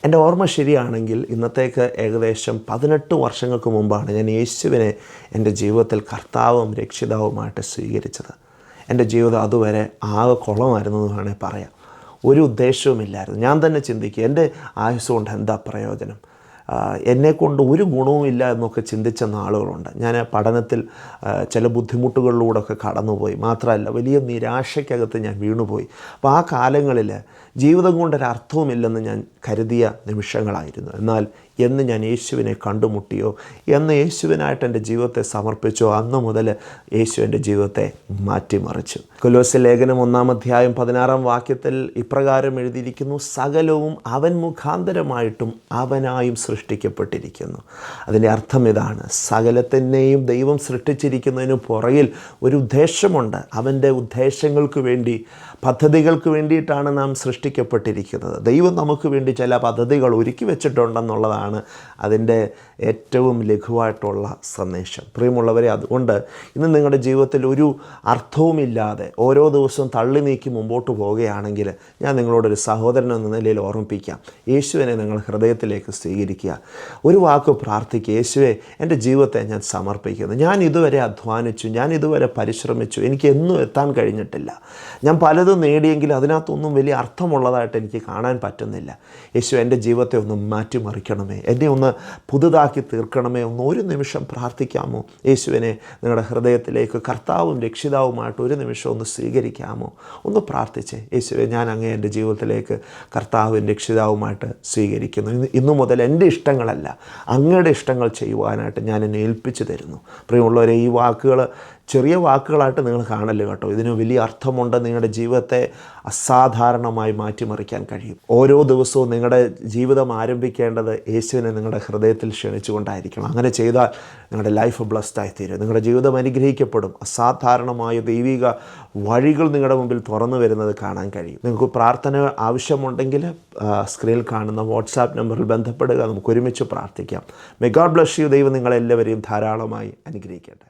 എൻ്റെ ഓർമ്മ ശരിയാണെങ്കിൽ ഇന്നത്തേക്ക് ഏകദേശം 18 വർഷങ്ങൾക്ക് മുമ്പാണ് ഞാൻ യേശുവിനെ എൻ്റെ ജീവിതത്തിൽ കർത്താവും രക്ഷിതാവുമായിട്ട് സ്വീകരിച്ചത്. എൻ്റെ ജീവിതം അതുവരെ ആകെ കുളമായിരുന്നു എന്ന് വേണേൽ പറയാം. ഒരു ഉദ്ദേശവുമില്ലായിരുന്നു. ഞാൻ തന്നെ ചിന്തിക്കുക, എൻ്റെ ആയുസ് കൊണ്ട് എന്താ പ്രയോജനം, എന്നെക്കൊണ്ട് ഒരു ഗുണവുമില്ല എന്നൊക്കെ ചിന്തിച്ച നാളുകളുണ്ട്. ഞാൻ പഠനത്തിൽ ചില ബുദ്ധിമുട്ടുകളിലൂടെയൊക്കെ കടന്നുപോയി. മാത്രമല്ല വലിയ നിരാശയ്ക്കകത്ത് ഞാൻ വീണുപോയി. അപ്പോൾ ആ കാലങ്ങളിൽ ജീവിതം കൊണ്ടൊരർത്ഥവുമില്ലെന്ന് ഞാൻ കരുതിയ നിമിഷങ്ങളായിരുന്നു. എന്നാൽ എന്ന് ഞാൻ യേശുവിനെ കണ്ടുമുട്ടിയോ, എന്ന് യേശുവിനായിട്ട് എൻ്റെ ജീവിതത്തെ സമർപ്പിച്ചോ, അന്ന് മുതൽ യേശു എൻ്റെ ജീവിതത്തെ മാറ്റിമറിച്ചു. കൊലോസ്യ ലേഖനം 1-ാം അധ്യായം 16-ാം വാക്യത്തിൽ ഇപ്രകാരം എഴുതിയിരിക്കുന്നു: സകലവും അവൻ മുഖാന്തരമായിട്ടും അവനായും സൃഷ്ടിക്കപ്പെട്ടിരിക്കുന്നു. അതിൻ്റെ അർത്ഥം ഇതാണ്: സകലത്തിനെയും ദൈവം സൃഷ്ടിച്ചിരിക്കുന്നതിന് പുറകിൽ ഒരു ഉദ്ദേശമുണ്ട്. അവൻ്റെ ഉദ്ദേശങ്ങൾക്ക് വേണ്ടി, പദ്ധതികൾക്ക് വേണ്ടിയിട്ടാണ് നാം സൃഷ്ടിക്കപ്പെട്ടിരിക്കുന്നത്. ദൈവം നമുക്ക് വേണ്ടി ചില പദ്ധതികൾ ഒരുക്കി വെച്ചിട്ടുണ്ടെന്നുള്ളതാണ് അതിൻ്റെ ഏറ്റവും ലഘുവായിട്ടുള്ള സന്ദേശം. പ്രിയമുള്ളവരെ, അതുകൊണ്ട് ഇന്ന് നിങ്ങളുടെ ജീവിതത്തിൽ ഒരു അർത്ഥവുമില്ലാതെ ഓരോ ദിവസവും തള്ളി നീക്കി മുമ്പോട്ട് പോവുകയാണെങ്കിൽ ഞാൻ നിങ്ങളോടൊരു സഹോദരൻ എന്ന നിലയിൽ ഓർമ്മിപ്പിക്കാം, യേശുവിനെ നിങ്ങൾ ഹൃദയത്തിലേക്ക് സ്വീകരിക്കുക. ഒരു വാക്ക് പ്രാർത്ഥിക്കുക: യേശുവേ, എൻ്റെ ജീവിതത്തെ ഞാൻ സമർപ്പിക്കുന്നു. ഞാൻ ഇതുവരെ അധ്വാനിച്ചു, ഞാൻ ഇതുവരെ പരിശ്രമിച്ചു, എനിക്ക് എന്നും എത്താൻ കഴിഞ്ഞിട്ടില്ല. ഞാൻ പലതും നേടിയെങ്കിലും അതിനകത്തൊന്നും വലിയ അർത്ഥമുള്ളതായിട്ട് എനിക്ക് കാണാൻ പറ്റുന്നില്ല. യേശു, എൻ്റെ ജീവിതത്തെ ഒന്ന് മാറ്റിമറിക്കണമേ, എന്നെ ഒന്ന് പുതുതാക്കി തീർക്കണമേ. ഒരു നിമിഷം പ്രാർത്ഥിക്കാമോ? യേശുവിനെ നിങ്ങളുടെ ഹൃദയത്തിലേക്ക് കർത്താവും രക്ഷിതാവുമായിട്ട് ഒരു നിമിഷം ഒന്ന് സ്വീകരിക്കാമോ? ഒന്ന് പ്രാർത്ഥിച്ചേ: യേശുവെ, ഞാൻ അങ്ങേ എൻ്റെ ജീവിതത്തിലേക്ക് കർത്താവും രക്ഷിതാവുമായിട്ട് സ്വീകരിക്കുന്നു. ഇന്നു മുതൽ എൻ്റെ ഇഷ്ടങ്ങളല്ല, അങ്ങയുടെ ഇഷ്ടങ്ങൾ ചെയ്യുവാനായിട്ട് ഞാൻ എന്നെ ഏൽപ്പിച്ചു തരുന്നു. പ്രിയമുള്ളവരെ, ഈ വാക്കുകൾ ചെറിയ വാക്കുകളായിട്ട് നിങ്ങൾ കാണല്ലേ കേട്ടോ. ഇതിന് വലിയ അർത്ഥമുണ്ട്. നിങ്ങളുടെ ജീവിതത്തെ അസാധാരണമായി മാറ്റിമറിക്കാൻ കഴിയും. ഓരോ ദിവസവും നിങ്ങളുടെ ജീവിതം ആരംഭിക്കേണ്ടത് യേശുവിനെ നിങ്ങളുടെ ഹൃദയത്തിൽ ക്ഷണിച്ചുകൊണ്ടായിരിക്കണം. അങ്ങനെ ചെയ്താൽ നിങ്ങളുടെ ലൈഫ് ബ്ലസ്ഡായി തീരും. നിങ്ങളുടെ ജീവിതം അനുഗ്രഹിക്കപ്പെടും. അസാധാരണമായ ദൈവിക വഴികൾ നിങ്ങളുടെ മുമ്പിൽ തുറന്നു വരുന്നത് കാണാൻ കഴിയും. നിങ്ങൾക്ക് പ്രാർത്ഥന ആവശ്യമുണ്ടെങ്കിൽ സ്ക്രീനിൽ കാണുന്ന വാട്സാപ്പ് നമ്പറിൽ ബന്ധപ്പെടുക. നമുക്ക് ഒരുമിച്ച് പ്രാർത്ഥിക്കാം. May God bless you. ദൈവം നിങ്ങളെല്ലാവരെയും ധാരാളമായി അനുഗ്രഹിക്കട്ടെ.